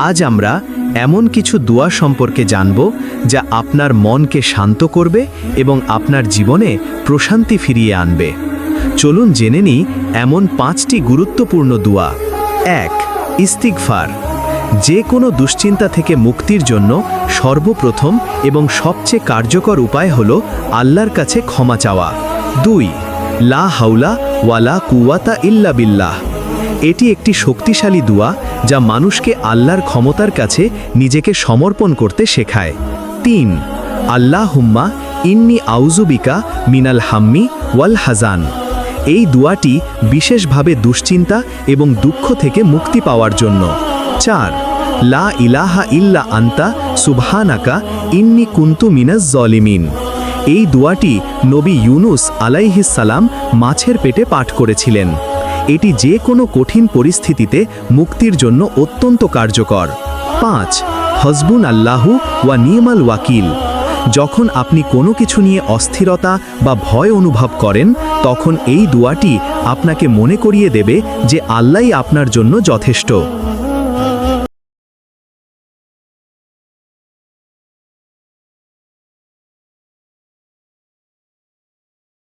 আজ আমরা এমন কিছু দোয়া সম্পর্কে জানব যা আপনার মনকে শান্ত করবে এবং আপনার জীবনে প্রশান্তি ফিরিয়ে আনবে। চলুন জেনে নিই এমন 5টি গুরুত্বপূর্ণ দোয়া। 1. ইস্তিগফার। যে কোনো দুশ্চিন্তা থেকে মুক্তির জন্য সর্বপ্রথম এবং সবচেয়ে কার্যকর উপায় হল আল্লাহর কাছে ক্ষমা চাওয়া। 2. লা হাওলা ওয়ালা কুওয়াতা ইল্লা বিল্লাহ। এটি একটি শক্তিশালী দোয়া যা মানুষকে আল্লাহর ক্ষমতার কাছে নিজেকে সমর্পণ করতে শেখায়। 3. আল্লাহুম্মা ইন্নি আউযুবিকা মিনাল হাম্মি ওয়াল হাজান। এই দোয়াটি বিশেষভাবে দুশ্চিন্তা এবং দুঃখ থেকে মুক্তি পাওয়ার জন্য। 4. লা ইলাহা ইল্লা আন্তা সুবহানাকা ইন্নি কুনতু মিনাজ জলিমিন। এই দোয়াটি নবী ইউনুস আলাইহিস সালাম মাছের পেটে পাঠ করেছিলেন। এটি যে কোনো কঠিন পরিস্থিতিতে মুক্তির জন্য অত্যন্ত কার্যকর। 5. হসবুন আল্লাহু ওয়া নি'মাল ওয়াকিল। যখন আপনি কোনো কিছু নিয়ে অস্থিরতা বা ভয় অনুভব করেন, তখন এই দোয়াটি আপনাকে মনে করিয়ে দেবে যে আল্লাহই আপনার জন্য যথেষ্ট।